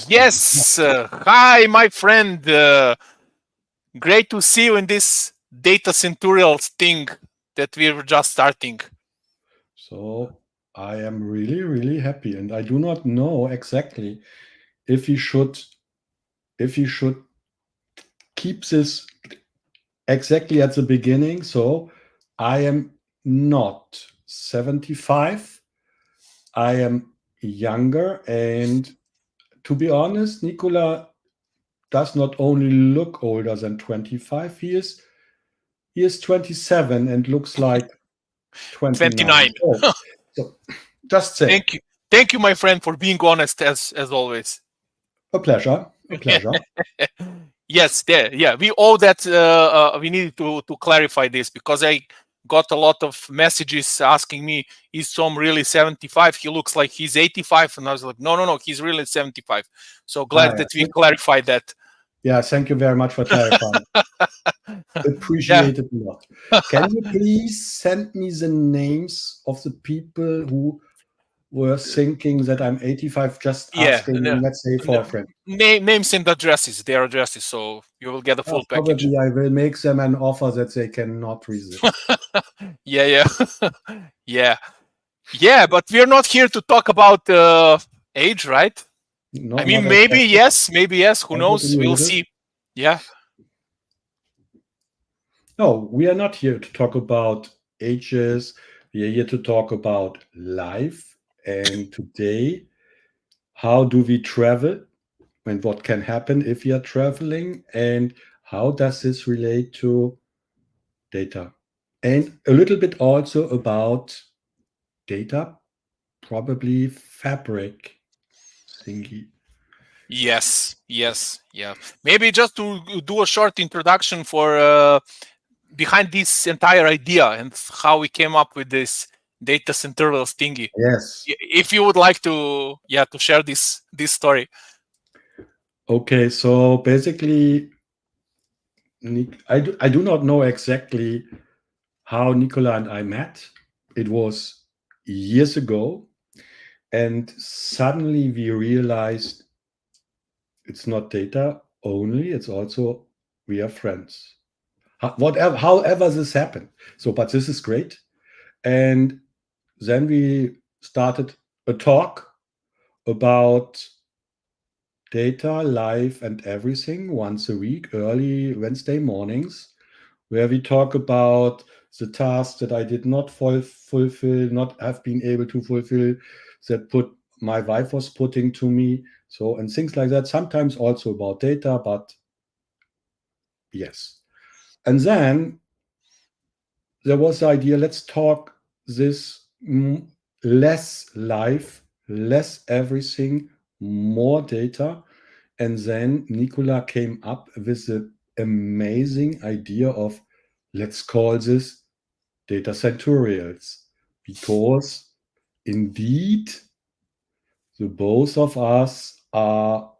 Yes. Hi, my friend. Great to see you in this data Centurials thing that we were just starting. So I am really, really happy, and I do not know exactly if we should keep this exactly at the beginning. So I am not 75. I am younger, and to be honest, Nicola does not only look older than 25. He is 27 and looks like 29. 29. So just say Thank you. Thank you, my friend, for being honest as always. a pleasure, a pleasure. Yes, there. Yeah, we owe that. We needed to clarify this because I got a lot of messages asking me, "Is Tom really 75? He looks like he's 85," and I was like, "No, no, no, he's really 75." So Ah, glad that we clarified that. yeah, thank you very much for clarifying. Yeah, Appreciate it a lot. Can you please send me the names of the people who were thinking that I'm 85, just yeah. asking, let's say, for a friend? Names and addresses, their addresses, so you will get a full package. Probably I will make them an offer that they cannot resist. Yeah, yeah, yeah, yeah. But we're not here to talk about age, right? I No, not mean, maybe exactly. yes, maybe yes. Who Maybe knows? a We'll little. see. Yeah. No, we are not here to talk about ages. We are here to talk about life. And today, how do we travel and what can happen if we are traveling? And how does this relate to data? And a little bit also about data, probably fabric thingy. Yes. Yes. Yeah. Maybe just to do a short introduction for behind this entire idea and how we came up with this data centerals thingy. Yes. If you would like to, yeah, to share this story. Okay, so basically, I do not know exactly how Nicola and I met. It was years ago, and suddenly we realized it's not data only, it's also we are friends. However this happened. So, but this is great. And then we started a talk about data, life, and everything once a week, early Wednesday mornings, where we talk about the tasks that I did not fulfill, not have been able to fulfill, that put my wife was putting to me. So, and things like that. Sometimes also about data, but yes. And then there was the idea, let's talk this less life, less everything, more data. And then Nicola came up with the amazing idea of, let's call this data centurials, because indeed the both of us are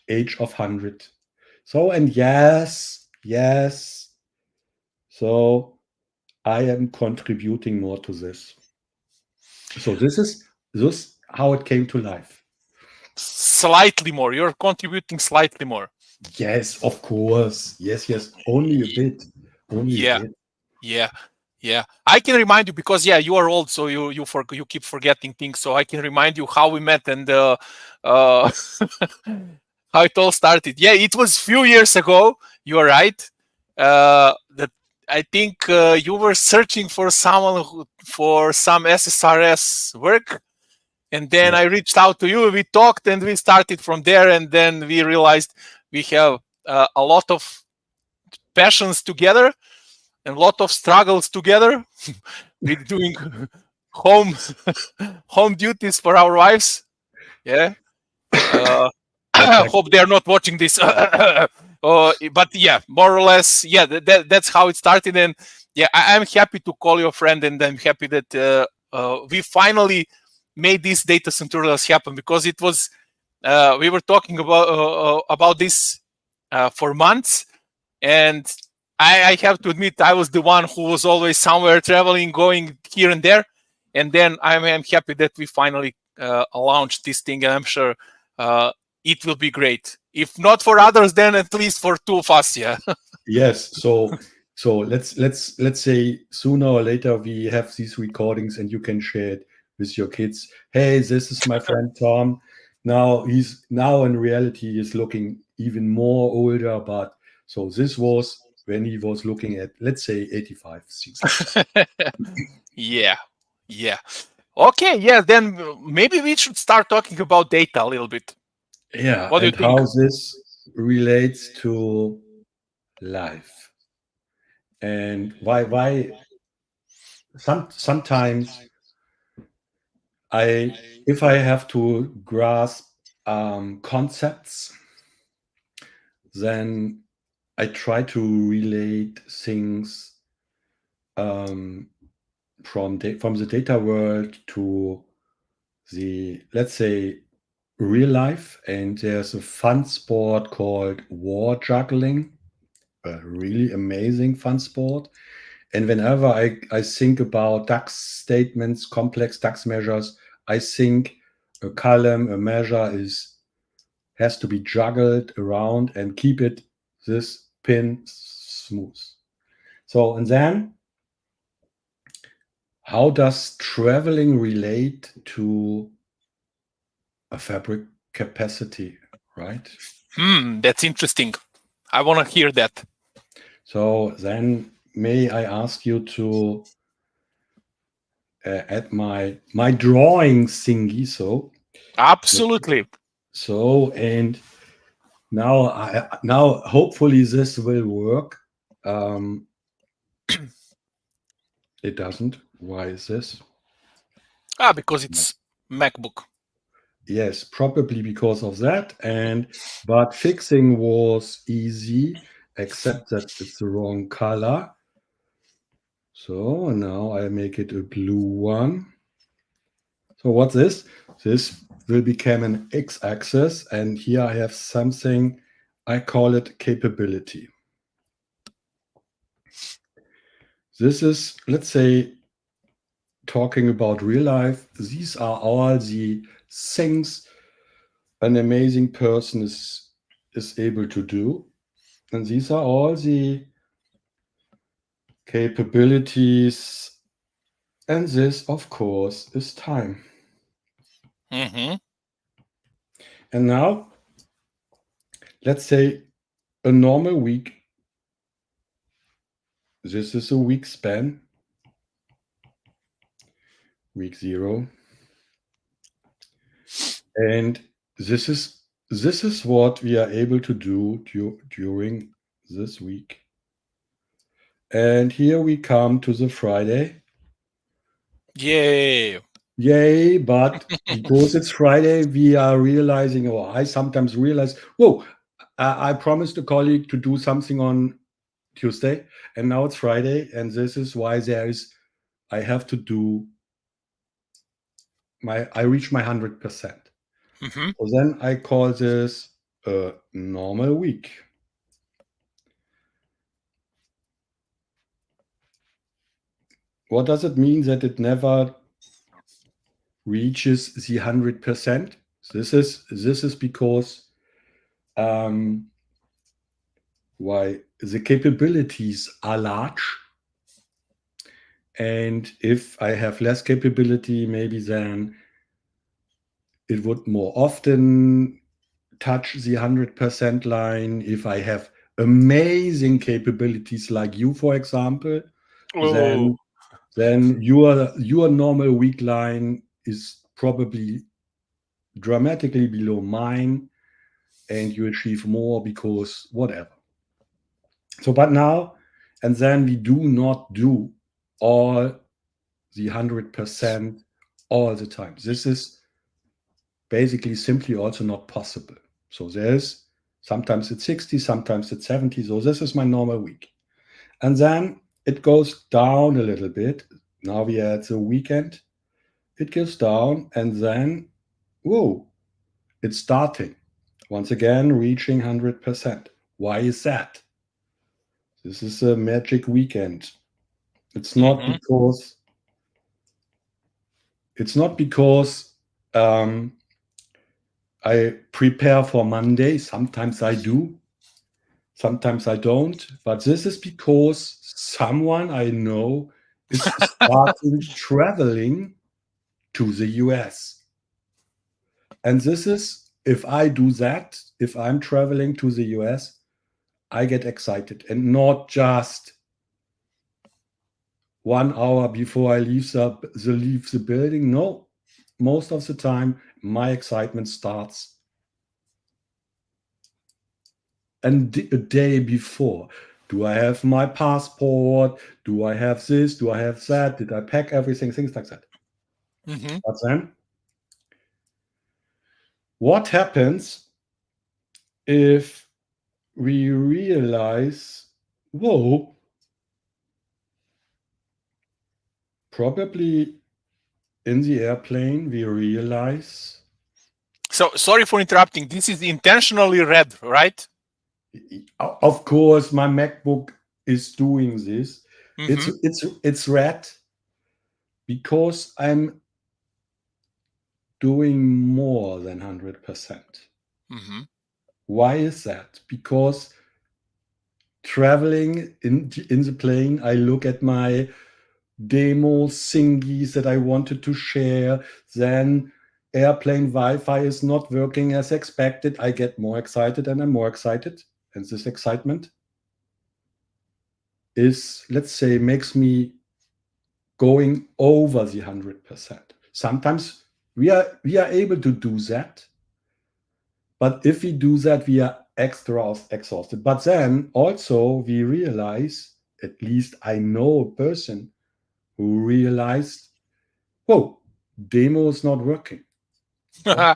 age of 100. So, and yes, so I am contributing more to this. So this how it came to life. Slightly more. You're contributing slightly more. Yes, of course. Yes, only a bit. Only a Yeah. bit. Yeah. Yeah. I can remind you because yeah, you are old, so you keep forgetting things. So I can remind you how we met and uh how it all started. Yeah, it was few years ago. You are right. That I think you were searching for someone for some SSRS work, and then Yeah. I reached out to you. We talked, and we started from there. And then we realized we have a lot of passions together and a lot of struggles together with doing home home duties for our wives. Yeah. Uh, hope Exactly. they are not watching this. But yeah, more or less, yeah, that's how it started. And yeah, I'm happy to call you a friend, and I'm happy that we finally made these data centers happen because it was we were talking about this for months, and I have to admit I was the one who was always somewhere traveling, going here and there, and then I'm happy that we finally launched this thing, and I'm sure. it will be great. If not for others, then at least for two of us. Yeah. Yes. So let's say sooner or later we have these recordings and you can share it with your kids. Hey, this is my friend Tom. Now in reality he's looking even more older, but so this was when he was looking at, let's say, 85, 60. Yeah. Yeah. Okay. Yeah. Then maybe we should start talking about data a little bit. Yeah, What do you and think? how this relates to life and why sometimes I if I have to grasp concepts, then I try to relate things um, from the data world to the, let's say, real life. And there's a fun sport called war juggling, a really amazing fun sport. And whenever I think about DAX statements, complex DAX measures, I think a column, a measure has to be juggled around and keep it this pin smooth. So, and then how does traveling relate to a fabric capacity, right? That's interesting. I want to hear that. So then may I ask you to add my drawing thingy, Absolutely. and now hopefully this will work. um it doesn't. Why is this? Because it's MacBook. Yes, probably because of that. And but fixing was easy, except that it's the wrong color. So now I make it a blue one. So what's this? This will become an x-axis, and here I have something, I call it capability. This is, let's say, talking about real life. These are all the things an amazing person is able to do. And these are all the capabilities. And this, of course, is time. Mm-hmm. And now, let's say a normal week. This is a week span, week 0. And this is what we are able to do during this week. And here we come to the Friday. Yeah. Yay, but because it's Friday, we are realizing, or I sometimes realize, whoa, I promised a colleague to do something on Tuesday, and now it's Friday, and this is why I have to do I reach my 100%. Mm-hmm. So then I call this a normal week. What does it mean that it never reaches the 100%? This is because why the capabilities are large, and if I have less capability, maybe then it would more often touch the 100% line. If I have amazing capabilities like you, for example, Oh. then your normal weak line is probably dramatically below mine, and you achieve more because whatever. So, but now and then we do not do all the 100% all the time. This is basically simply also not possible. So there's sometimes it's 60, sometimes it's 70. So this is my normal week. And then it goes down a little bit. Now we are at the weekend. It goes down, and then, whoa, it's starting. Once again, reaching 100%. Why is that? This is a magic weekend. It's not Mm-hmm. because it's not because um, I prepare for Monday. Sometimes I do, sometimes I don't. But this is because someone I know is starting traveling to the US. And this is, if I do that, if I'm traveling to the US, I get excited, and not just 1 hour before I leave the building. No, most of the time, my excitement starts and a day before. Do I have my passport? Do I have this? Do I have that? Did I pack everything? Things like that. Mm-hmm. But then, what happens if we realize, whoa, probably in the airplane, we realize, So sorry for interrupting. This is intentionally red, right? of course, my MacBook is doing this. It's Mm-hmm. it's it's red because I'm doing more than 100%. Mm-hmm. Why is that? Because traveling in the plane, I look at my demo thingies that I wanted to share. Then airplane Wi-Fi is not working as expected. I get more excited and I'm more excited. And this excitement is, let's say, makes me going over the 100%. Sometimes we are able to do that, but if we do that, we are extra exhausted. But then also we realize, at least I know a person who realized, whoa, demo is not working. Yeah.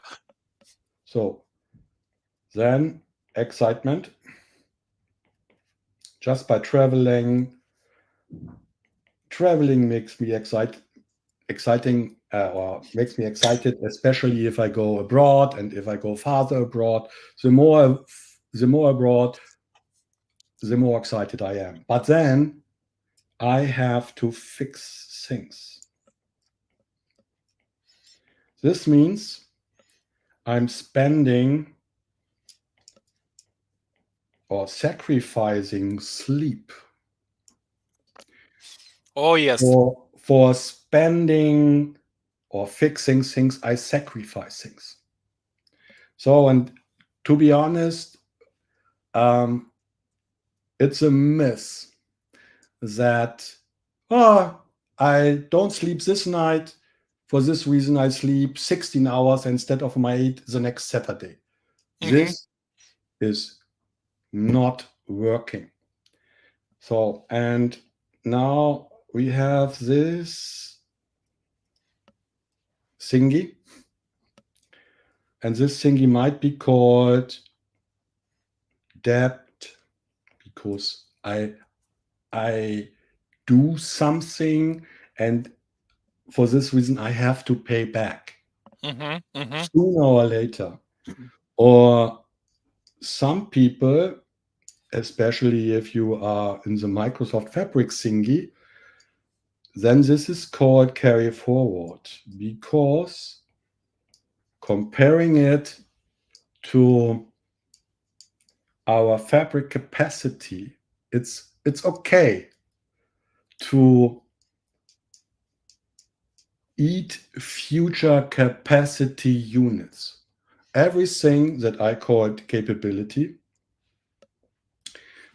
So then excitement just by traveling makes me exciting or makes me excited, especially if I go abroad and if I go farther abroad. The more abroad, the more excited I am. But then I have to fix things. This means I'm spending or sacrificing sleep Oh yes. for spending or fixing things. I sacrifice things. So, and to be honest, um, it's a myth that, oh, I don't sleep this night. For this reason, I sleep 16 hours instead of my 8 the next Saturday. Mm-hmm. This is not working. So, and now we have this thingy, and this thingy might be called debt because I do something, and for this reason I have to pay back Mm-hmm. Mm-hmm. sooner or later. Or some people, especially if you are in the Microsoft Fabric thingy, then this is called carry forward, because comparing it to our fabric capacity, it's okay to eat future capacity units. Everything that I called capability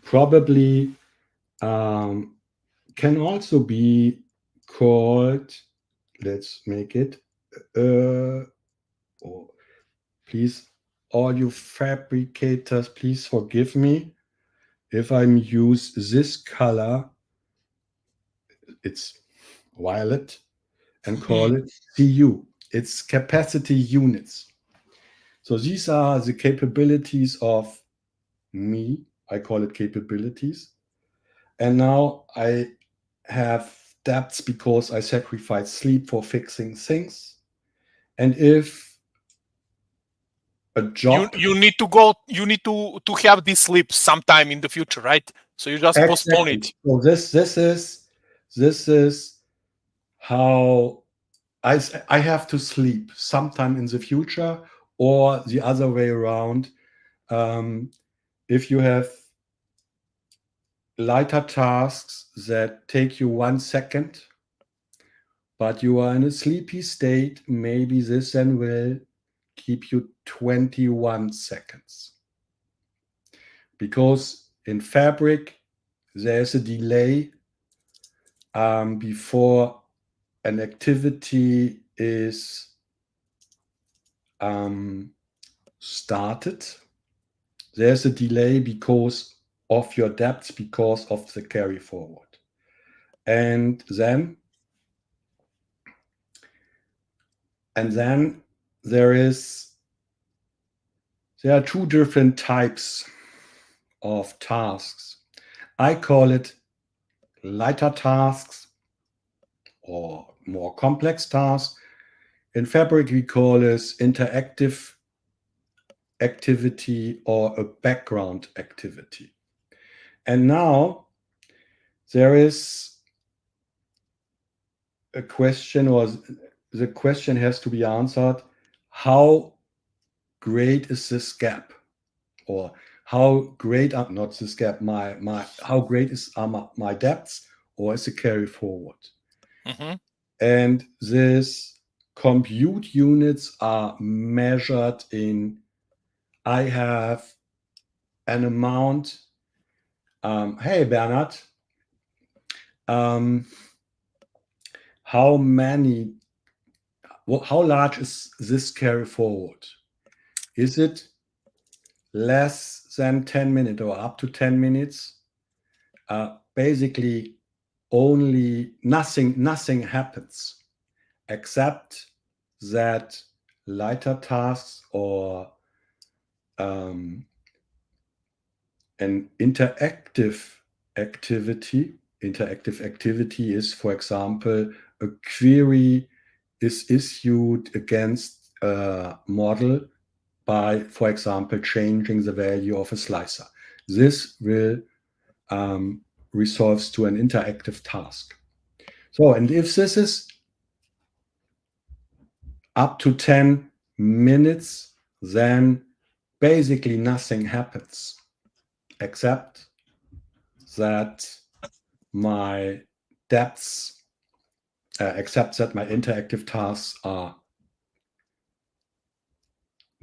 probably can also be called, let's make it, oh, please, all you fabricators, please forgive me if I use this color, it's violet, and call it CU. It's capacity units. So these are the capabilities of me. I call it capabilities. And now I have debts because I sacrifice sleep for fixing things. And if a you job, you need to go. You need to have this sleep sometime in the future, right? So you just postpone exactly. it. So this is how I have to sleep sometime in the future, or the other way around. If you have lighter tasks that take you 1 second, but you are in a sleepy state, maybe this then will keep you 21 seconds. Because in Fabric, there's a delay before an activity is started. There's a delay because of your depths, because of the carry forward. And then there are two different types of tasks. I call it lighter tasks or more complex tasks. In Fabric, we call this interactive activity or a background activity. And now there is a question, or the question has to be answered: how great is this gap? Or how great are not this gap, how great are my depths, or is it carry forward? Mm-hmm. And these compute units are measured in, I have an amount. Hey, Bernhard. How large is this carry forward? Is it less than 10 minutes or up to 10 minutes? Basically, only nothing happens except that lighter tasks or an interactive activity. Interactive activity is, for example, a query is issued against a model by, for example, changing the value of a slicer. This will resolves to an interactive task. So, and if this is up to 10 minutes, then basically nothing happens except that my depths, except that my interactive tasks are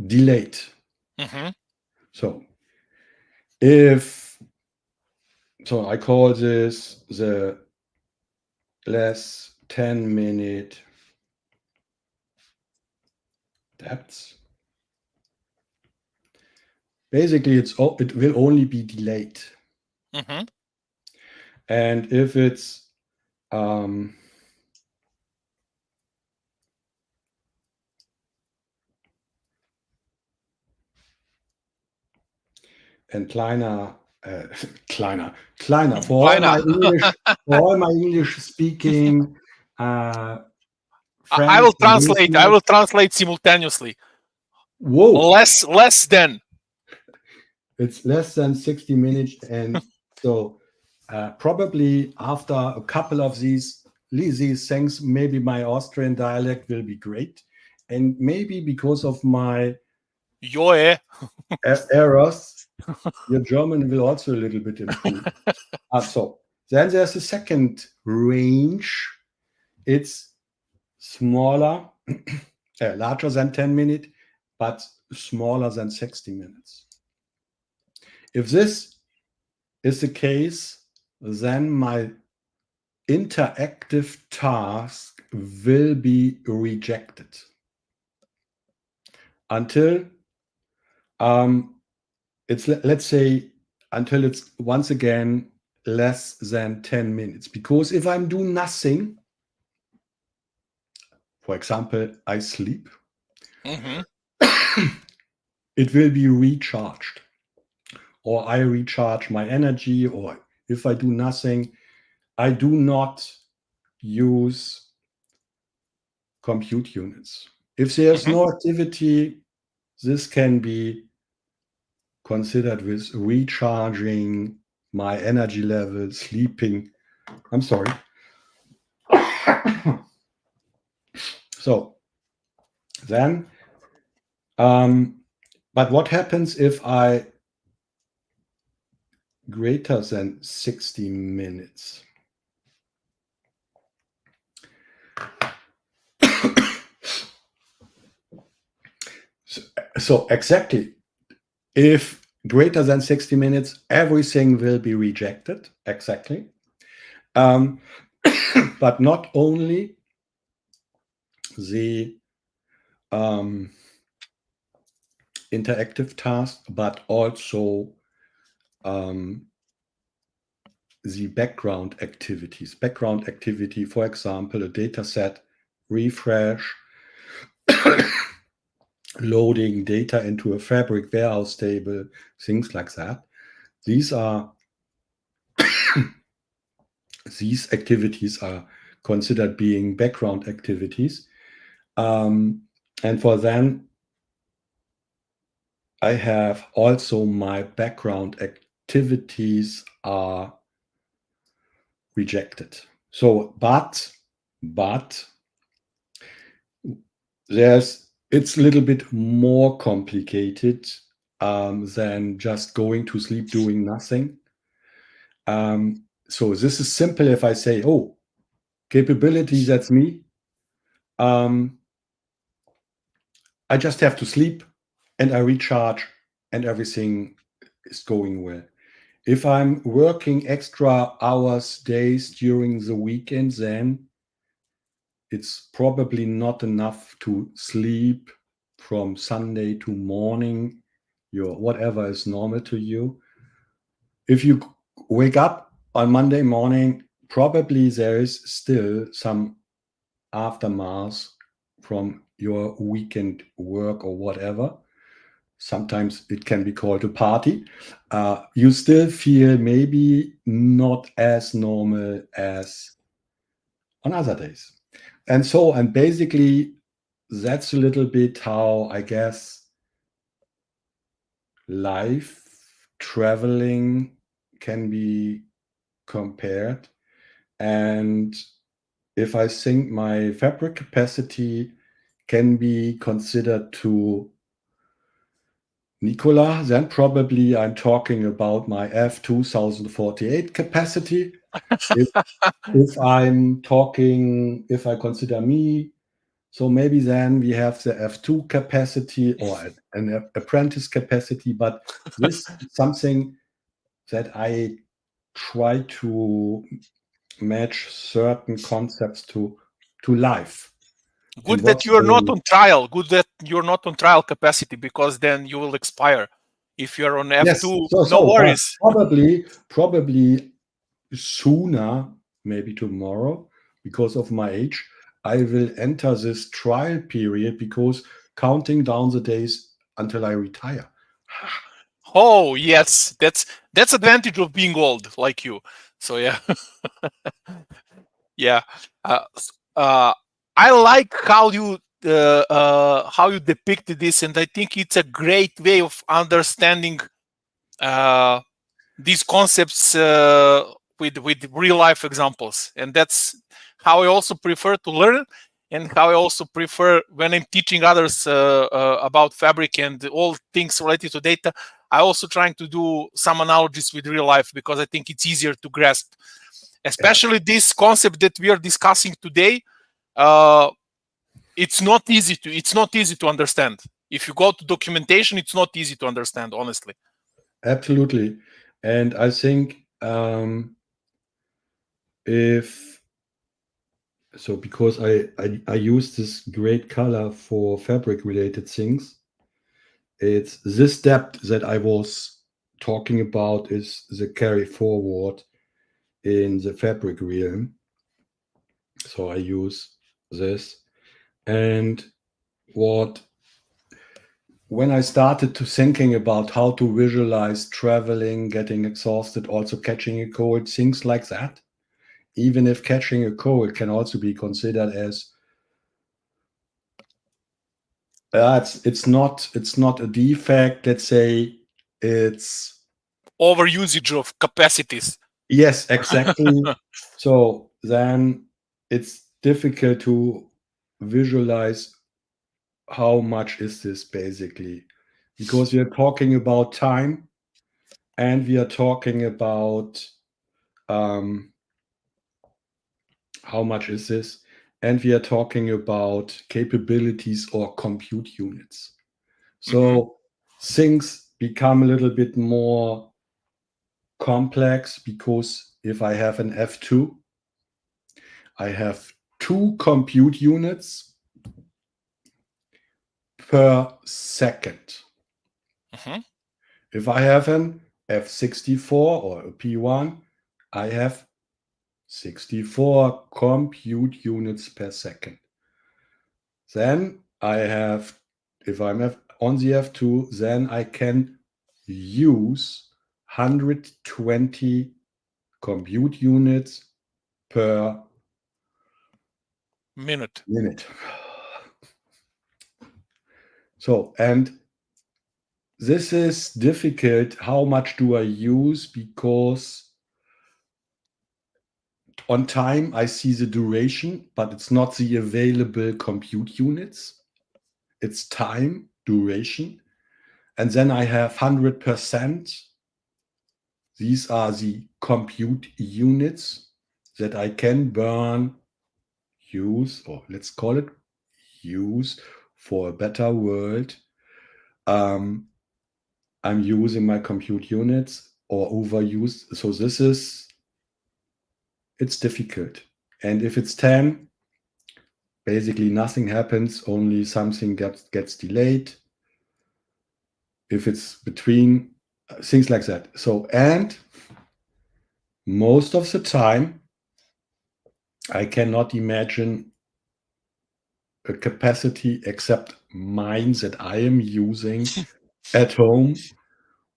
delayed. Mm-hmm. So I call this the less 10-minute depths. Basically, it will only be delayed. Mm-hmm. And if it's and kleiner for all my English speaking I friends will and translate. I listeners. will translate simultaneously. Whoa, Less than. it's less than 60 minutes, and so probably after a couple of these things, maybe my Austrian dialect will be great, and maybe because of my Joe. errors, your German will also a little bit improve. So then there's a second range. It's smaller, larger than 10 minutes, but smaller than 60 minutes. If this is the case, then my interactive task will be rejected until let's say, until it's once again less than 10 minutes. Because if I'm doing nothing, for example, I sleep, Mm-hmm. it will be recharged, or I recharge my energy, or if I do nothing, I do not use compute units. If there's Mm-hmm. no activity, this can be considered with recharging my energy level, sleeping. I'm sorry. So then But what happens if I greater than 60 minutes? So exactly, if greater than 60 minutes, everything will be rejected. Exactly. Um, but not only the um, interactive task, but also um, the background activities. Background activity, for example, a data set refresh, loading data into a Fabric warehouse table, things like that. These are these activities are considered being background activities. And for them, I have also my background activities are rejected. So, but it's a little bit more complicated than just going to sleep doing nothing. So this is simple if I say, oh, capability, that's me. I just have to sleep and I recharge and everything is going well. If I'm working extra hours, days during the weekend, then it's probably not enough to sleep from Sunday to morning, your whatever is normal to you. If you wake up on Monday morning, probably there is still some aftermath from your weekend work or whatever. Sometimes it can be called a party. You still feel maybe not as normal as on other days. And basically, that's a little bit how I guess life traveling can be compared. And if I think my fabric capacity can be considered to Nicola, then probably I'm talking about my F2048 capacity. If, if I'm talking, if I consider me, so maybe then we have the F2 capacity or an apprentice capacity, but this is something that I try to match certain concepts to life and Good that what's you're not going. on trial. Good that you're not on trial capacity, because then you will expire. If you're on Yes, F2, so no but worries. probably sooner, maybe tomorrow, because of my age, I will enter this trial period because counting down the days until I retire. Oh yes, that's advantage of being old like you. So yeah, yeah. Uh, s- uh, I like how you depicted this, and I think it's a great way of understanding uh, these concepts with real life examples. And that's how I also prefer to learn, and how I also prefer when I'm teaching others about fabric and all things related to data. I also trying to do some analogies with real life, because I think it's easier to grasp, Yeah, especially this concept that we are discussing today. uh, it's not easy to understand. If you go to documentation, it's not easy to understand, honestly. absolutely. And I think if so, because I use this great color for fabric related things, it's this depth that I was talking about is the carry forward in the fabric realm. So I use this. And what when I started to thinking about how to visualize traveling, getting exhausted, also catching a cold, things like that, even if catching a cold can also be considered as it's not a defect. Let's say it's Overusage of capacities. yes, exactly. So then it's difficult to visualize how much is this basically? Because we are talking about time and we are talking about um, how much is this? And we are talking about capabilities or compute units. Mm-hmm. So things become a little bit more complex because if I have an F2, I have two compute units per second. Mm-hmm. If I have an F64 or a P1, I have 64 compute units per second. Then I have, if I'm on the F2, then I can use 120 compute units per Minute. minute. So, and this is difficult. How much do I use? Because on time, I see the duration, but it's not the available compute units. It's time, duration. And then I have 100%. These are the compute units that I can burn, use, or let's call it use for a better world. Um, I'm using my compute units or overuse. So this is, it's difficult. And if it's 10, basically nothing happens, only something gets delayed. If it's between things like that. So, and most of the time, I cannot imagine a capacity except mine that I am using at home,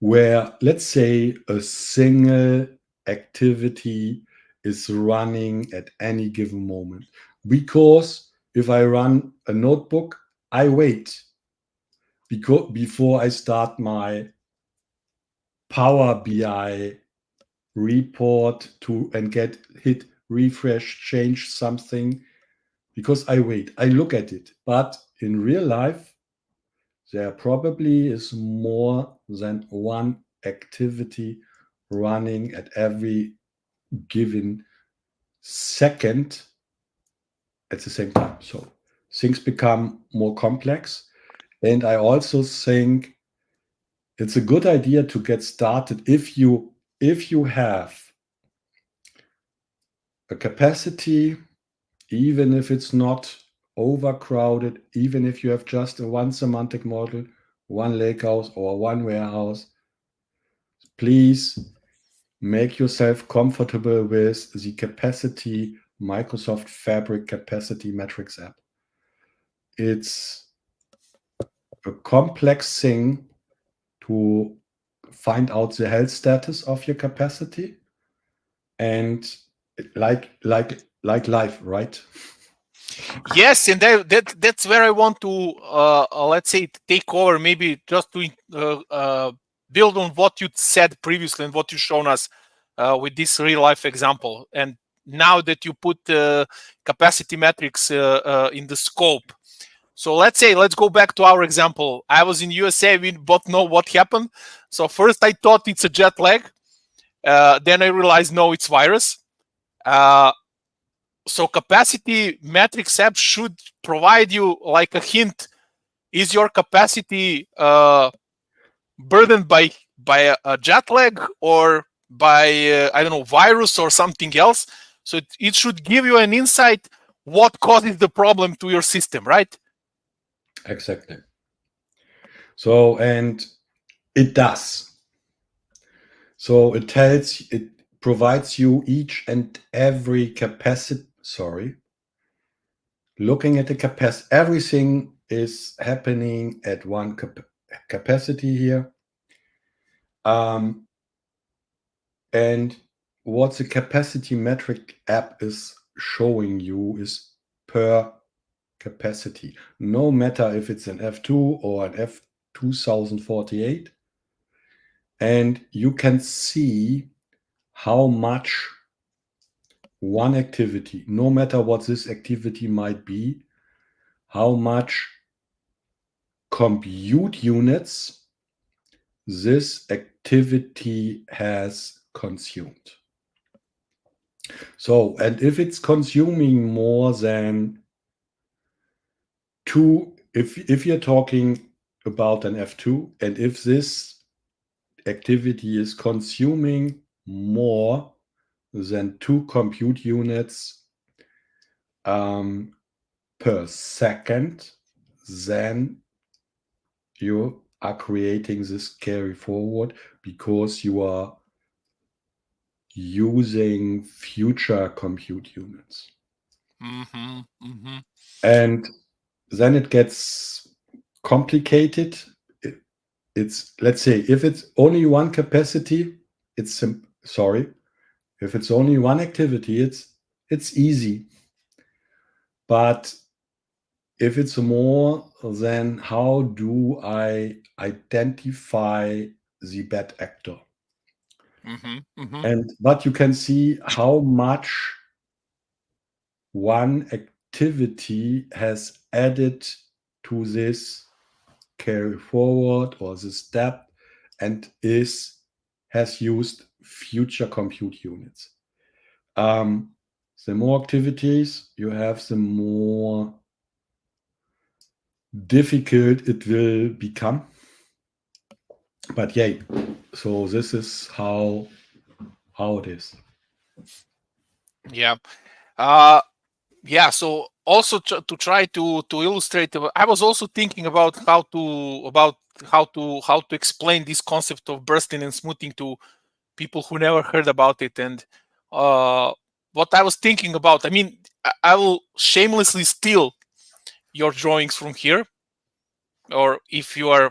where let's say a single activity is running at any given moment. Because if I run a notebook, I wait because before I start my Power BI report to and get hit refresh, change something because I wait, I look at it. But in real life, there probably is more than one activity running at every given second at the same time. So things become more complex. And I also think it's a good idea to get started if you have a capacity, even if it's not overcrowded, even if you have just a one semantic model, one lakehouse or one warehouse, please make yourself comfortable with the capacity Microsoft Fabric Capacity Metrics app. It's a complex thing to find out the health status of your capacity and like life, right? Yes, and that's where I want to let's say take over, maybe just to build on what you said previously and what you shown us with this real life example. And now that you put capacity metrics in the scope, so let's go back to our example. I was in USA. We both know what happened. So first I thought it's a jet lag. Then I realized no, it's virus. Uh, so capacity metrics app should provide you like a hint: is your capacity burdened by a jet lag or by I don't know, virus or something else? So it should give you an insight what causes the problem to your system, right? Exactly. So, and it does. So it provides you each and every capacity. Sorry, looking at the capacity, everything is happening at one capacity here. Um, and what the capacity metric app is showing you is per capacity, no matter if it's an F2 or an F2048. And you can see how much one activity, no matter what this activity might be, how much compute units this activity has consumed. So, and if it's consuming more than two, if you're talking about an F2, and if this activity is consuming more than 2 compute units per second, then you are creating this carry forward because you are using future compute units. And then it gets complicated. It's, let's say, if it's only one capacity, it's sorry. If it's only one activity, it's easy. But if it's more, then how do I identify the bad actor? But you can see how much one activity has added to this carry forward or this step and has used future compute units. The more activities you have, the more difficult it will become. But yay, so this is how it is. Yeah. Yeah. So also to try to illustrate, I was also thinking about how to explain this concept of bursting and smoothing to people who never heard about it. And what I was thinking about, I mean, I will shamelessly steal your drawings from here, or if you are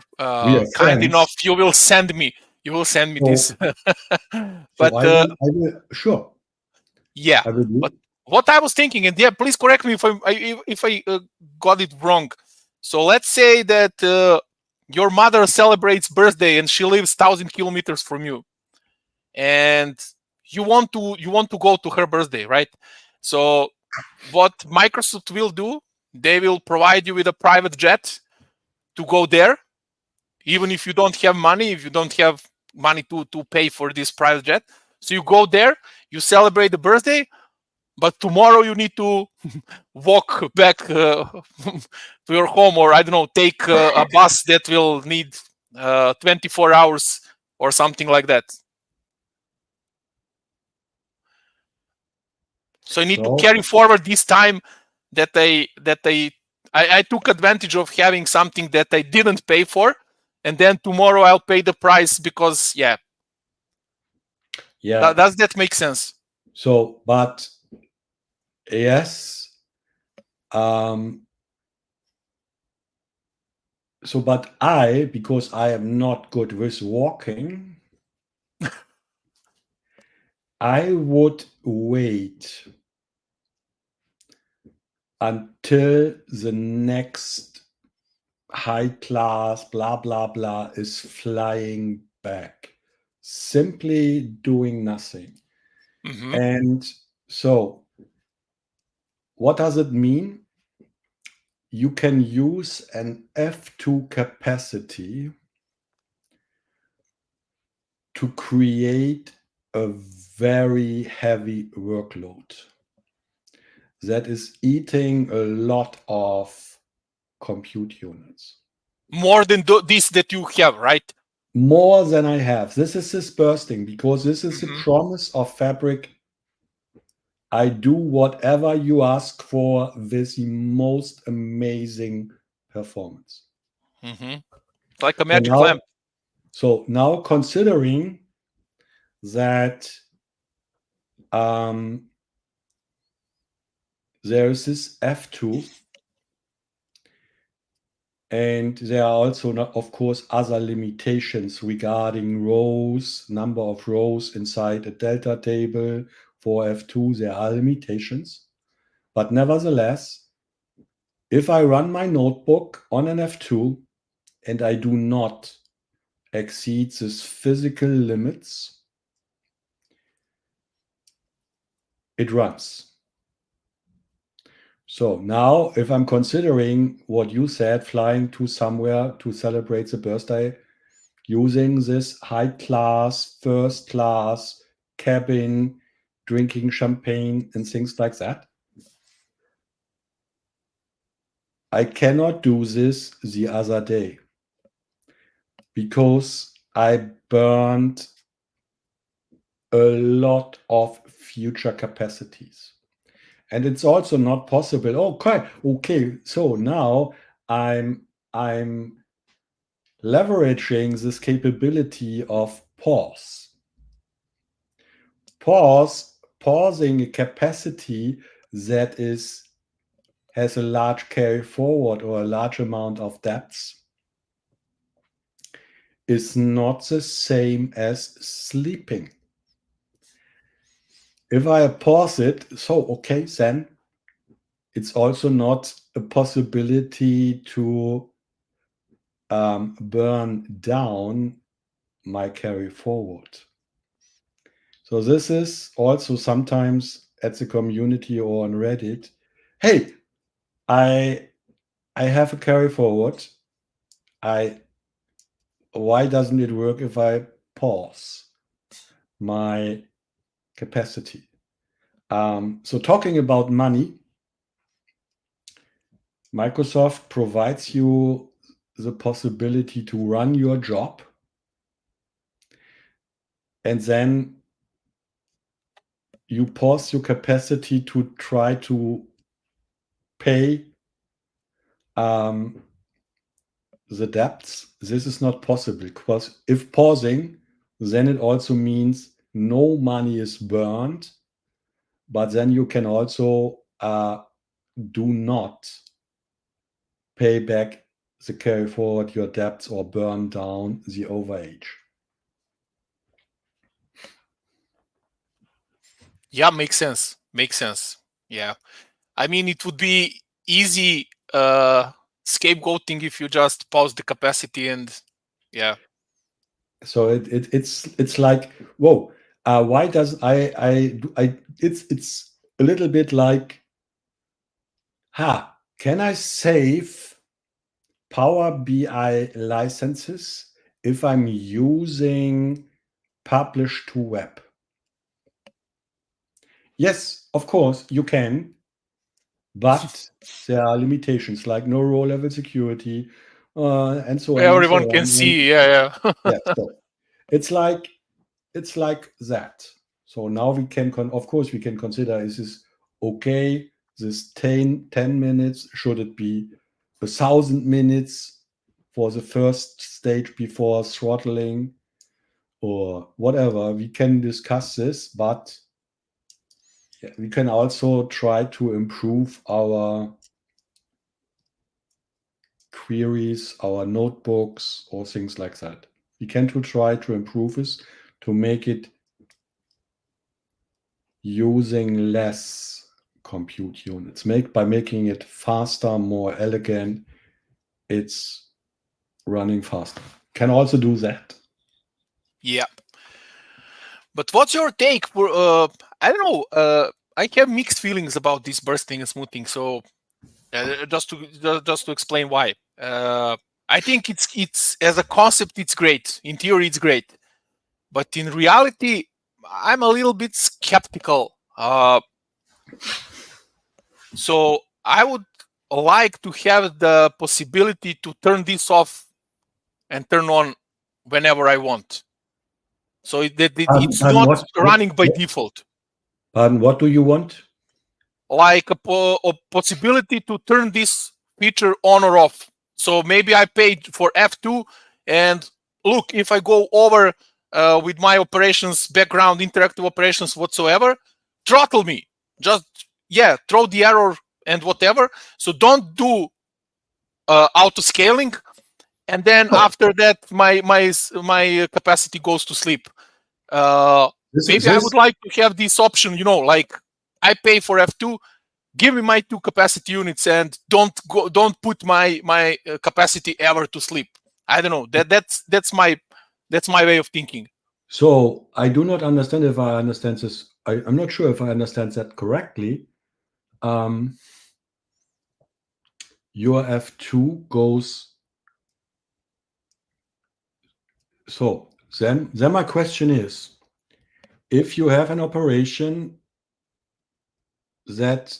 kind enough, you will send me this. But I will, sure. yeah, but what I was thinking, and yeah, please correct me if I got it wrong. So let's say that your mother celebrates birthday and she lives 1,000 kilometers from you, and you want to go to her birthday, right? So what Microsoft will do, they will provide you with a private jet to go there, even if you don't have money, to pay for this private jet. So you go there, you celebrate the birthday, but tomorrow you need to walk back to your home, or I don't know, take a bus that will need 24 hours or something like that. So I need to carry forward this time that I took advantage of having something that I didn't pay for, and then tomorrow I'll pay the price because does that make sense? So, but yes, so but because I am not good with walking, I would wait until the next high class blah blah blah is flying back, simply doing nothing. And so what does it mean? You can use an F2 capacity to create a very heavy workload that is eating a lot of compute units. More than this that you have, right? More than I have. This is this bursting, because this is the promise of Fabric. I do whatever you ask for with the most amazing performance. Like a magic lamp. So now considering that there is this F2, and there are also, of course, other limitations regarding rows, number of rows inside a delta table. For F2, there are limitations. But nevertheless, if I run my notebook on an F2 and I do not exceed these physical limits, it runs. So now, if I'm considering what you said, flying to somewhere to celebrate the birthday, using this high class, first class cabin, drinking champagne and things like that, I cannot do this the other day because I burned a lot of future capacities. And it's also not possible. Okay. So now I'm leveraging this capability of pausing a capacity that has a large carry forward or a large amount of depths is not the same as sleeping. If I pause it, then it's also not a possibility to burn down my carry forward. So this is also sometimes at the community or on Reddit. Hey, I have a carry forward. Why doesn't it work if I pause my capacity? So talking about money, Microsoft provides you the possibility to run your job and then you pause your capacity to try to pay the debts. This is not possible because if pausing, then it also means no money is burned, but then you can also do not pay back the carry forward your debts or burn down the overage. Yeah, makes sense. Makes sense. Yeah. I mean, it would be easy scapegoating if you just pause the capacity and yeah. So it's like, whoa, why does I it's a little bit like, can I save Power BI licenses if I'm using publish to web? Yes, of course you can, but there are limitations like no row level security, and so on and so Everyone can on. And see. Yeah, yeah. yeah, so it's like that. So now we can, of course, we can consider, is this okay? This 10 minutes, should it be 1,000 minutes for the first stage before throttling or whatever? We can discuss this, but we can also try to improve our queries, our notebooks, or things like that. We can try to improve this to make it using less compute units. By making it faster, more elegant, it's running faster. Can also do that. Yeah. But what's your take for I don't know, I have mixed feelings about this bursting and smoothing, so just to explain why. I think it's as a concept it's great. In theory it's great. But in reality I'm a little bit skeptical. So I would like to have the possibility to turn this off and turn on whenever I want. So it's Pardon, not what, running by default. pardon, what do you want? Like a possibility to turn this feature on or off. So maybe I paid for F2 and look, if I go over with my operations background, interactive operations whatsoever, throttle me. Just, throw the error and whatever. So don't do auto scaling. And then Oh, after that, my capacity goes to sleep. Maybe I would this like to have this option, like I pay for F2, give me my 2 capacity units and don't put my capacity ever to sleep. I don't know. That's my way of thinking. so I do not understand if I understand this. I'm not sure if I understand that correctly. Um, your F2 goes. So then my question is, if you have an operation that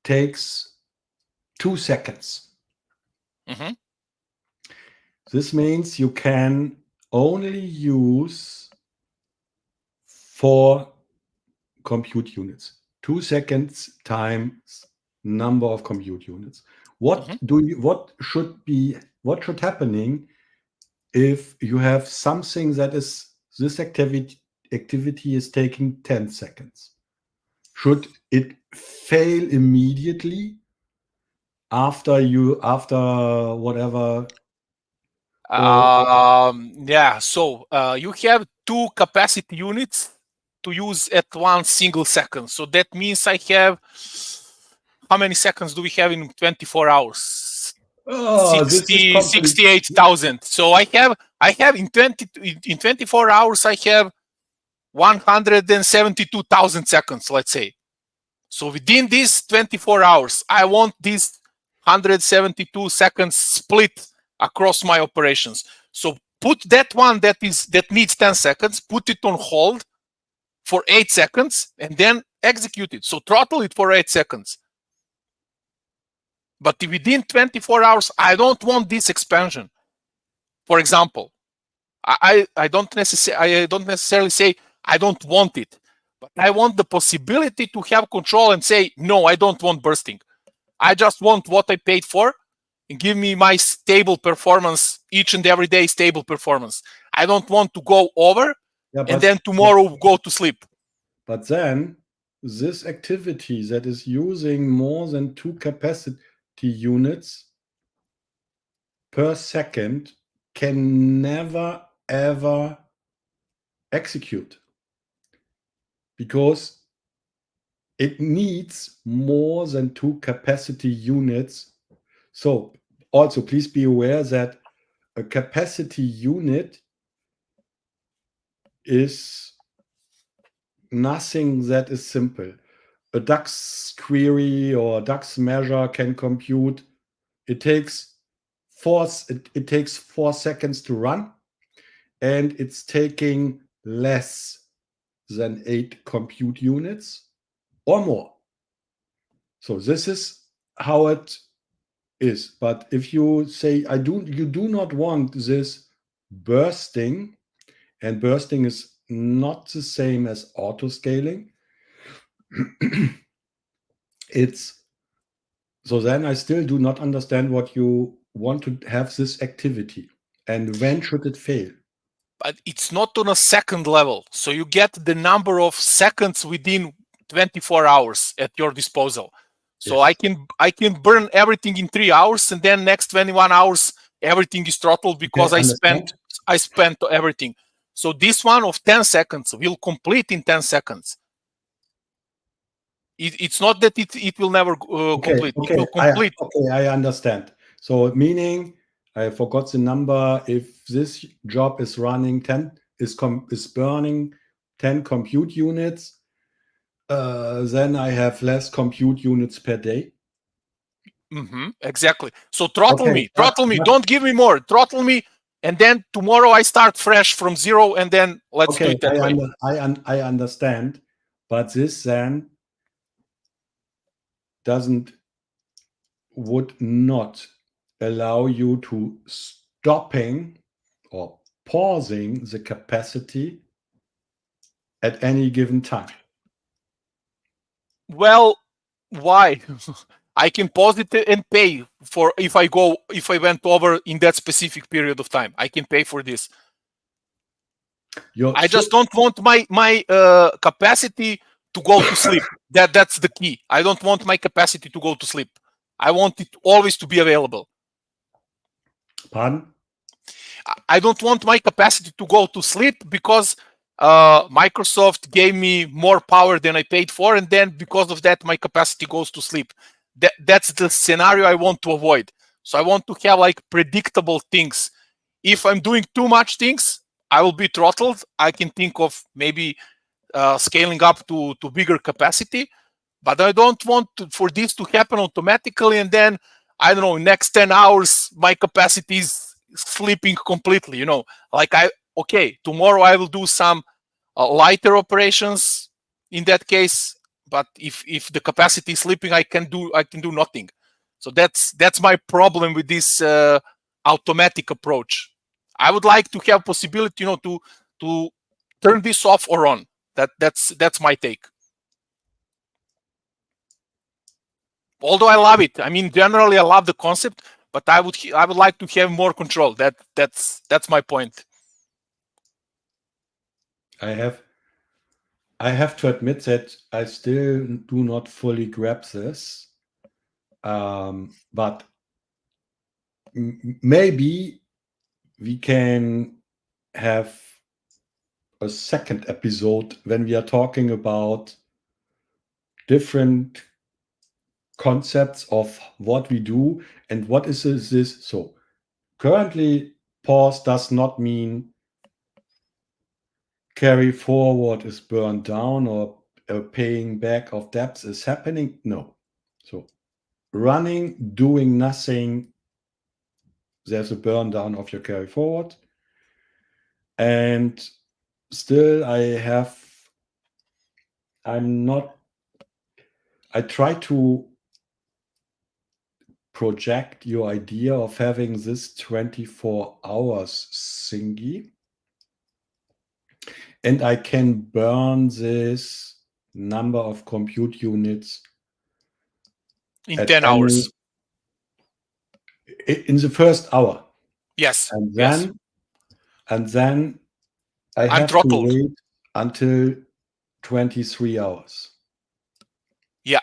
takes 2 seconds, Mhm. this means you can only use 4 compute units. 2 seconds times number of compute units. What Mhm. what should happening if you have something that is this activity is taking 10 seconds? Should it fail immediately after whatever, or Yeah, so you have 2 capacity units to use at 1 single second. So that means I have, how many seconds do we have in 24 hours? this is 68,000. So I have in 24 hours I have 172,000 seconds, let's say. So within these 24 hours, I want these 172 seconds split across my operations. So put that one that needs 10 seconds, put it on hold for 8 seconds, and then execute it. So throttle it for 8 seconds. But within 24 hours, I don't want this expansion. For example, I don't necessarily say I don't want it, but I want the possibility to have control and say, no, I don't want bursting. I just want what I paid for and give me my stable performance each and every day, stable performance. I don't want to go over yeah, and then tomorrow go to sleep. but then this activity that is using more than 2 capacity units per second can never ever execute, because it needs more than 2 capacity units. So also please be aware that a capacity unit is nothing that is simple. A DAX query or DAX measure can compute. It takes it takes 4 seconds to run, and it's taking less than 8 compute units or more. So this is how it is. But if you say you do not want this bursting, and bursting is not the same as auto scaling, it's so then I still do not understand what you want to have this activity and when should it fail. But it's not on a second level. So you get the number of seconds within 24 hours at your disposal. So I Yes, can burn everything in 3 hours, and then next 21 hours everything is throttled because okay, I spent understand. I spent everything. So this one of 10 seconds will complete in 10 seconds. It's not that it will never Okay, complete. It okay, will complete. I understand. So meaning I forgot the number. If this job is running 10 is burning 10 compute units, then I have less compute units per day. Exactly. So throttle Okay, me, throttle me. Don't give me more. Throttle me, and then tomorrow I start fresh from zero, and then let's do okay, it that way. I understand, but this then doesn't would not allow you to stopping or pausing the capacity at any given time. Well, why? I can pause it and pay for if I went over in that specific period of time. I can pay for this. Your I just so don't want my capacity to go to sleep. That's the key. I don't want my capacity to go to sleep. I want it always to be available. pardon? I don't want my capacity to go to sleep because Microsoft gave me more power than I paid for, and then because of that, my capacity goes to sleep. That's the scenario I want to avoid. So I want to have like predictable things. If I'm doing too much things, I will be throttled. I can think of maybe scaling up to bigger capacity. But I don't want for this to happen automatically, and then I don't know, next 10 hours my capacity is sleeping completely. Like okay, tomorrow I will do some lighter operations in that case. But if the capacity is sleeping, I can do nothing. So that's my problem with this automatic approach. I would like to have possibility, to turn this off or on. That's my take. Although I love it, I mean, generally I love the concept, but I would like to have more control. That's my point. I have to admit that I still do not fully grasp this, but maybe we can have a second episode when we are talking about different concepts of what we do and what is this. So currently, pause does not mean carry forward is burned down or paying back of debts is happening. No. So running, doing nothing, there's a burn down of your carry forward. And still I try to project your idea of having this 24 hours thingy, and I can burn this number of compute units in 10 hours. In the first hour. Yes. And yes. then I have to wait until 23 hours. Yeah.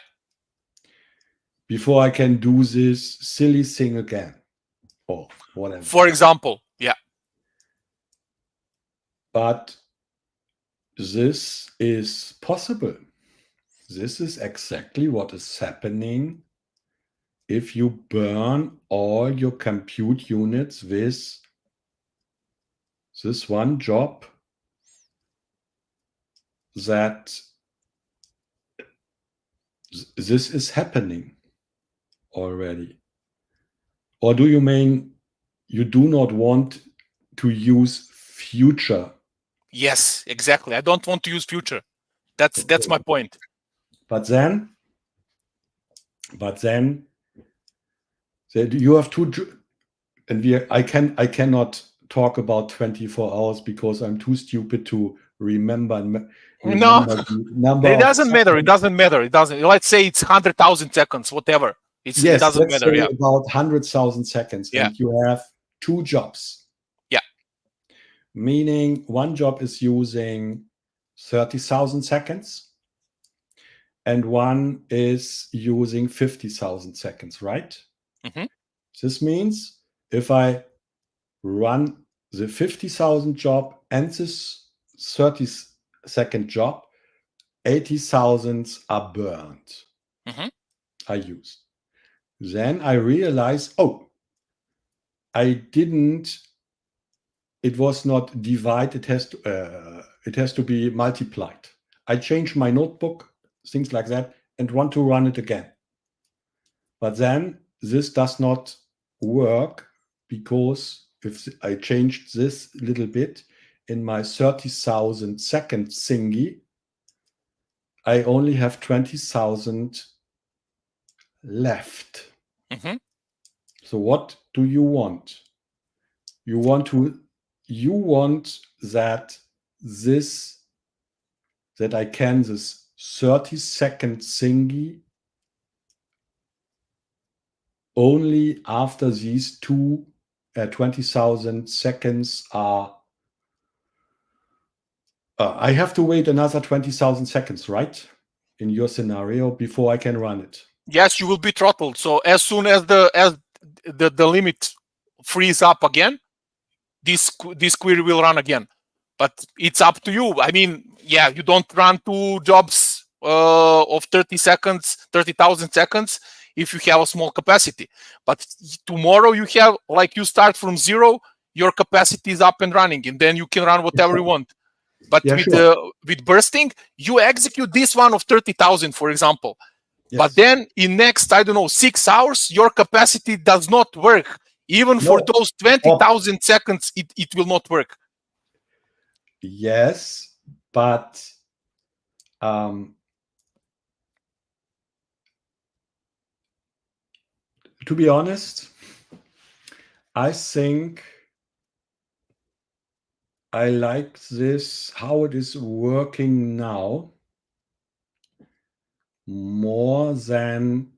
Before I can do this silly thing again. Or whatever. For example, yeah. But this is possible. This is exactly what is happening if you burn all your compute units with this one job that this is happening already. Or do you mean you do not want to use future? Yes, exactly. I don't want to use future. That's my point. But then you have two, and I cannot talk about 24 hours because I'm too stupid to remember No, the number. It doesn't matter. It doesn't matter. It doesn't. Let's say it's 100,000 seconds, whatever. It doesn't matter. Say about 100,000 seconds, and you have two jobs. Yeah. Meaning one job is using 30,000 seconds, and one is using 50,000 seconds, right? Mm-hmm. This means if I run the 50,000 job and this 30-second job, 80,000 are burned. Mm-hmm. I used. Then I realized, it was not divided, it has to be multiplied. I changed my notebook, things like that, and want to run it again. But then this does not work because if I changed this little bit in my 30,000 second thingy, I only have 20,000 left. Mm-hmm. So what do you want? You want that I can this 30-second thingy only after these 20,000 seconds are. I have to wait another 20,000 seconds, right? In your scenario, before I can run it. Yes, you will be throttled. So as soon as the limit frees up again, this query will run again. But it's up to you. I mean, yeah, you don't run two jobs of 30,000 seconds if you have a small capacity. But tomorrow you start from zero, your capacity is up and running, and then you can run whatever you want. But Yeah, with sure. with bursting, you execute this one of 30,000, for example. But Yes. then in next, I don't know, 6 hours, your capacity does not work. Even for No. those Or 20,000 seconds, it will not work. yes, but um, to be honest, I think I like this how it is working now more than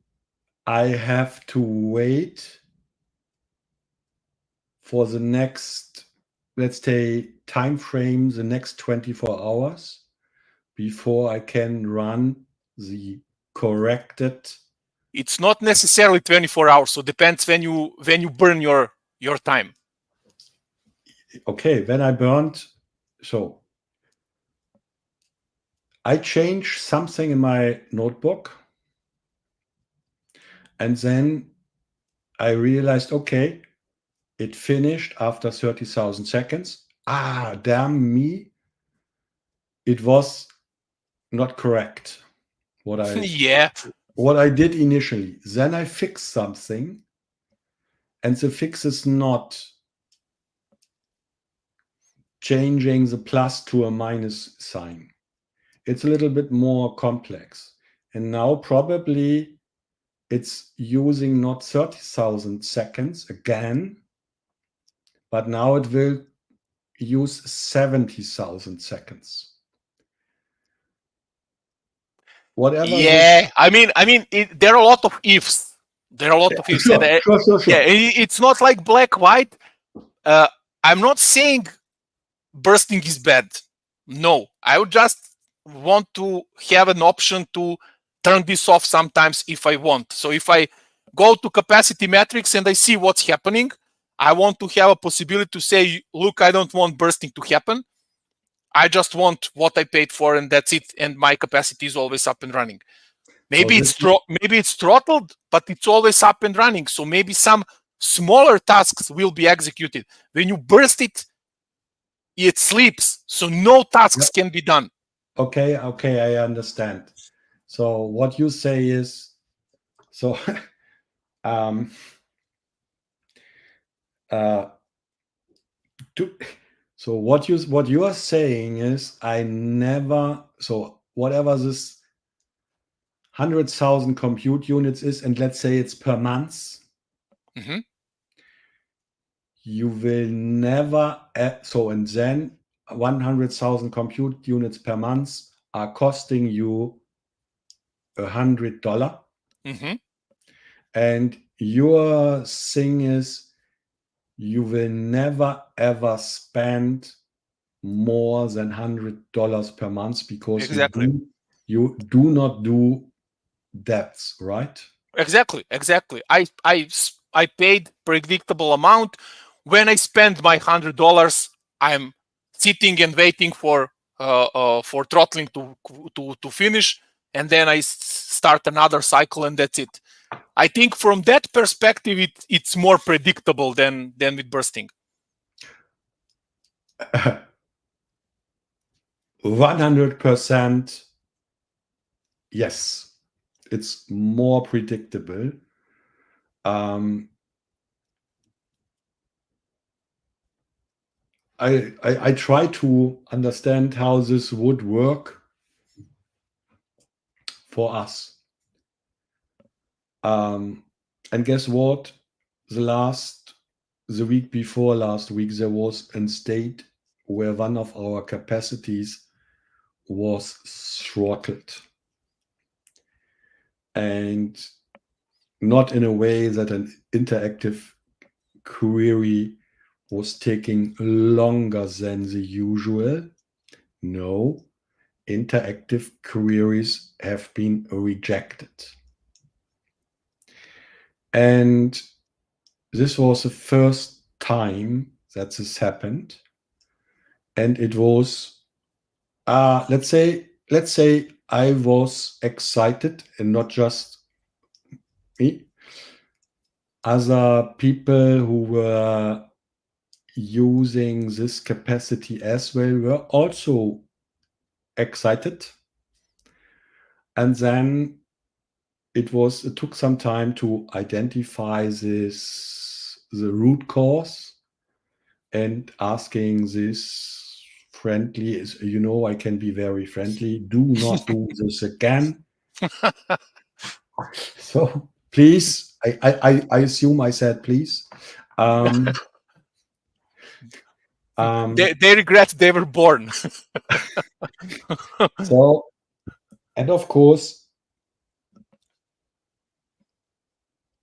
I have to wait for the next, let's say, time frame, the next 24 hours before I can run the corrected. It's not necessarily 24 hours, so depends when you burn your time. Okay, when I burned, so I changed something in my notebook, and then I realized, okay, it finished after 30,000 seconds. Ah, damn me. It was not correct what I Yeah. what I did initially. Then I fixed something, and the fix is not changing the plus to a minus sign. It's a little bit more complex. And now probably it's using not 30,000 seconds again, but now it will use 70,000 seconds. Whatever this. Yeah, there are a lot of ifs. There are a lot of ifs, and Sure, sure, sure, yeah, sure. it's not like black white. Uh, I'm not saying bursting is bad. No, I would just want to have an option to turn this off sometimes if I want. So if I go to capacity metrics and I see what's happening, I want to have a possibility to say, look, I don't want bursting to happen. I just want what I paid for, and that's it. And my capacity is always up and running. So this, Maybe it's throttled, but it's always up and running. So maybe some smaller tasks will be executed. When you burst it, it sleeps, so no tasks can be done. okay, okay, I understand. So what you say is, so um, uh, to, so what you are saying is, I never, so whatever this 100,000 compute units is, and let's say it's per month, Mhm. you will never, so and then 100,000 compute units per month are costing you $100, Mhm. and your thing is you will never ever spend more than $100 per month because Exactly. you do not do debts, right? Exactly. I paid predictable amount. When I spend my $100, I'm sitting and waiting for throttling to finish, and then I start another cycle, and that's it. I think from that perspective, it's more predictable than with bursting. 100%, yes, it's more predictable. um, I try to understand how this would work for us. And guess what? The week before last week, there was a state where one of our capacities was throttled. And not in a way that an interactive query was taking longer than the usual. No, interactive queries have been rejected. And this was the first time that this happened. And it was, let's say I was excited, and not just me. Other people who were using this capacity as well were also excited. And then it took some time to identify the root cause, and asking this friendly is, I can be very friendly. Do not do this again. So please, I assume I said please. Um, They regret they were born. so, and of course,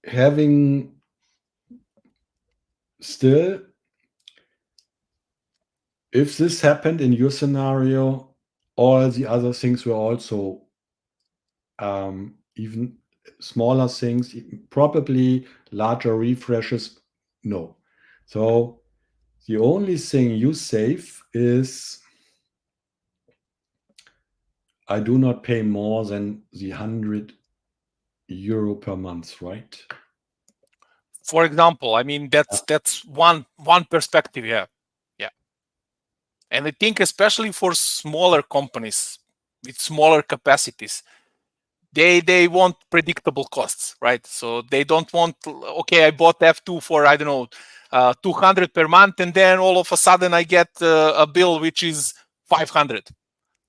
having still, if this happened in your scenario, all the other things were also even smaller things, probably larger refreshes. No. So the only thing you save is I do not pay more than the €100 per month, right? For example, I mean that's one perspective. Yeah, yeah. And I think especially for smaller companies with smaller capacities, they want predictable costs, right? So they don't want, okay, I bought F2 for, I don't know, 200 per month, and then all of a sudden I get a bill which is 500.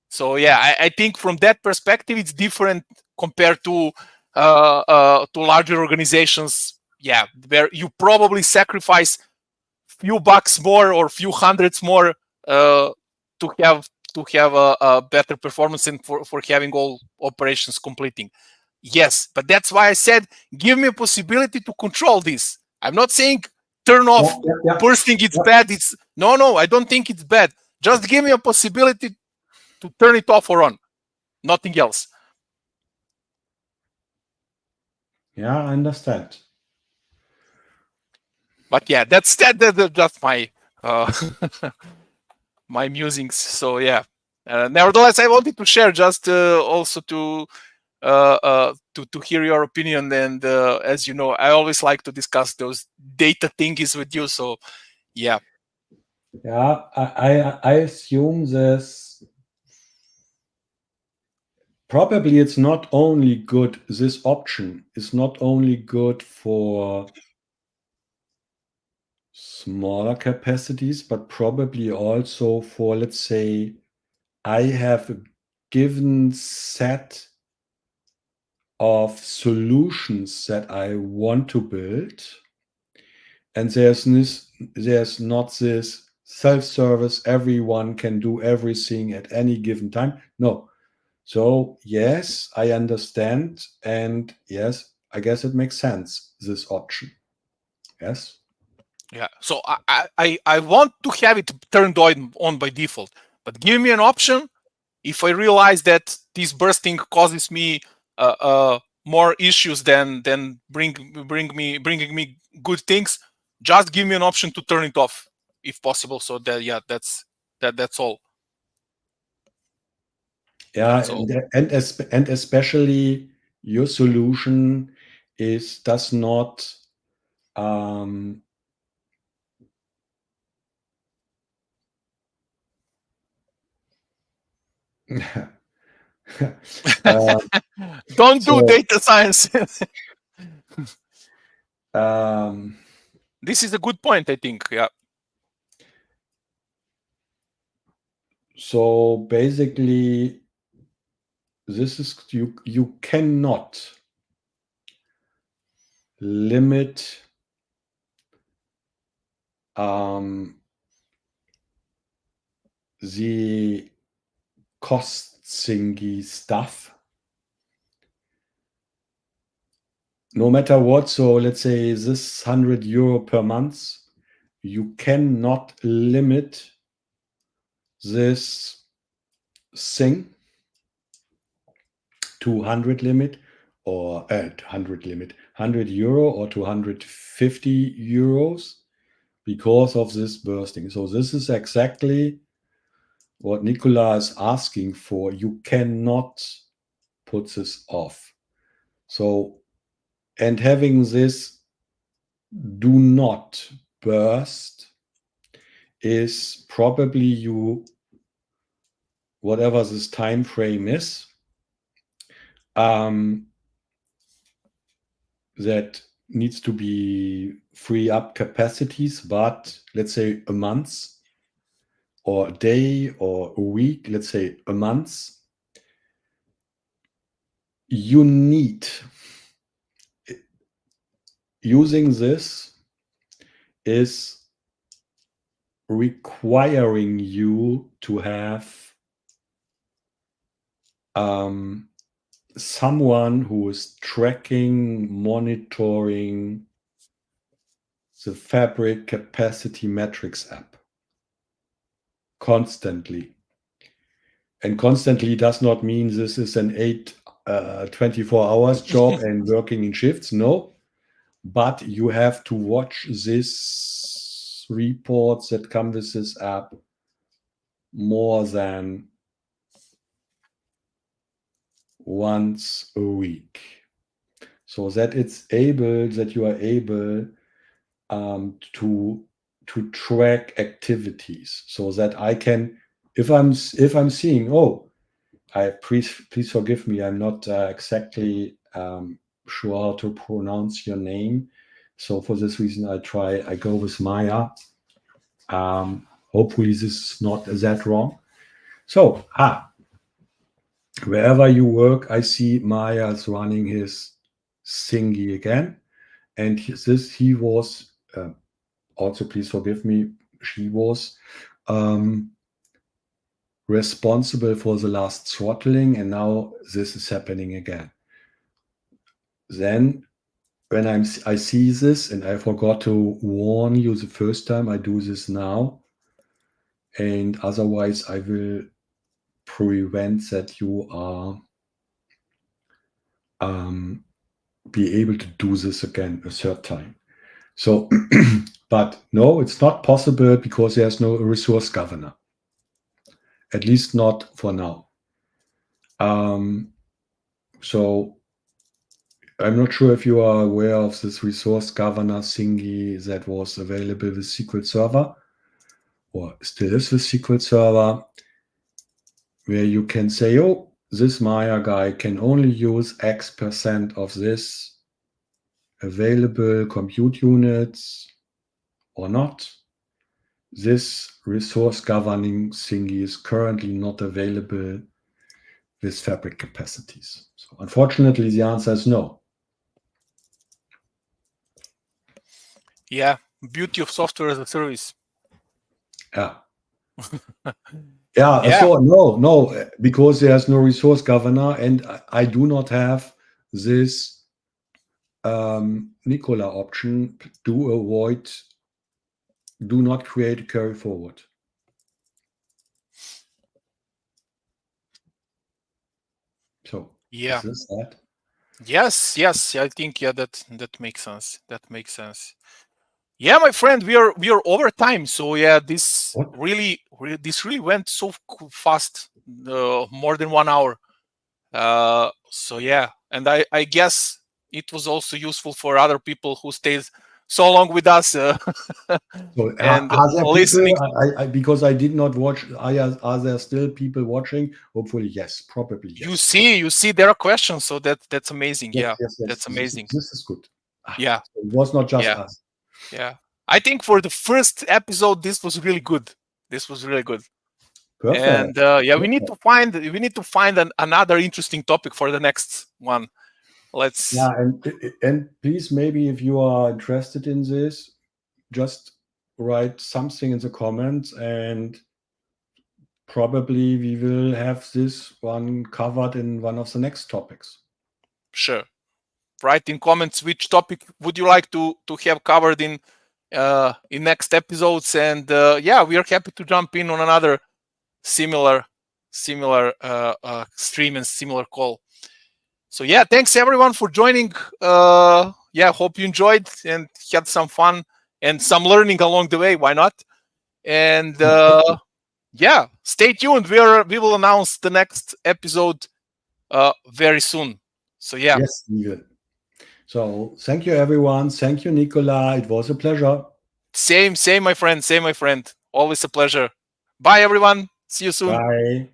So yeah, I think from that perspective it's different compared to larger organizations. Yeah, where you probably sacrifice few bucks more or few hundreds more to have a better performance and for having all operations completing. Yes, but that's why I said give me a possibility to control this. I'm not saying turn Yeah, off yeah, yeah, bursting, it's yeah. bad. It's no, I don't think it's bad. Just give me a possibility to turn it off or on, nothing else. Yeah, I understand. But yeah, that's my uh, my musings. So yeah. Nevertheless, I wanted to share just also to hear your opinion. And as you know, I always like to discuss those data thingies with you. So yeah, Yeah, I assume this. Probably it's not only good, this option is not only good for smaller capacities, but probably also for, let's say, I have a given set of solutions that I want to build, and there's not this self-service, everyone can do everything at any given time. No. So yes, I understand, and yes, I guess it makes sense, this option. Yes. yeah. So I want to have it turned on by default, but give me an option. If I realize that this bursting causes me more issues than bringing me good things, just give me an option to turn it off if possible. So that yeah, that's all. Yeah, That's all. and especially your solution does not um, uh, Don't do so data science. um, This is a good point, I think. Yeah. so basically this is you cannot limit um, the cost thingy stuff no matter what. So let's say this €100 per month, you cannot limit this thing to 100 limit or 100 limit, €100 or 250 euros because of this bursting. So this is exactly what Nicola is asking for. You cannot put this off. So, and having this do not burst is probably you, whatever this time frame is, that needs to be free up capacities, but let's say a month or a day or a week, let's say a month, you need using this is requiring you to have someone who is tracking, monitoring the Fabric Capacity Metrics app constantly. And constantly does not mean this is an 24 hours job and working in shifts. No, but you have to watch this reports that come with this app more than once a week, so that you are able to track activities, so that I can, if I'm seeing, please forgive me, I'm not exactly sure how to pronounce your name, so for this reason I go with Maya. Hopefully this is not that wrong. So wherever you work, I see Maya's running his thingy again, and he was also, please forgive me, she was responsible for the last throttling, and now this is happening again. Then when I see this, and I forgot to warn you the first time, I do this now, and otherwise I will prevent that you are be able to do this again a third time. So, but no, it's not possible because there's no resource governor, at least not for now. So I'm not sure if you are aware of this resource governor thingy that was available with SQL Server, or still is with SQL Server, where you can say, oh, this Maya guy can only use X% of this available compute units or not. This resource governing thingy is currently not available with Fabric capacities. So unfortunately, the answer is no. Yeah, beauty of software as a service. Yeah. Yeah, Yeah. so no, because there's no resource governor, and I do not have this Nicola option. Do not create a carry forward. So Yeah. is this that? Yes, I think that makes sense. That makes sense. Yeah, my friend, we are over time. So yeah, this What? really went so fast, more than 1 hour. So yeah, and I guess it was also useful for other people who stayed so long with us So and are there listening. people? Because I did not watch. Are there still people watching? Hopefully, yes. Probably yes. You see, there are questions, so that's amazing. Yes, Yeah, yes, yes. that's amazing. This is good. Yeah, So it was not just yeah, us. yeah. I think for the first episode, this was really good. This was really good. Perfect. And yeah, we need to find another interesting topic for the next one. Yeah, Let's and please, maybe if you are interested in this, just write something in the comments, and probably we will have this one covered in one of the next topics. sure write in comments which topic would you like to have covered in next episodes, and yeah, we are happy to jump in on another similar stream and similar call. So yeah, thanks everyone for joining. Yeah, hope you enjoyed and had some fun and some learning along the way. Why not? And yeah, stay tuned. We will announce the next episode very soon. So yeah. Yes, we will. So thank you, everyone. Thank you, Nicola. It was a pleasure. Same, my friend. Same, my friend. Always a pleasure. Bye, everyone. See you soon. Bye.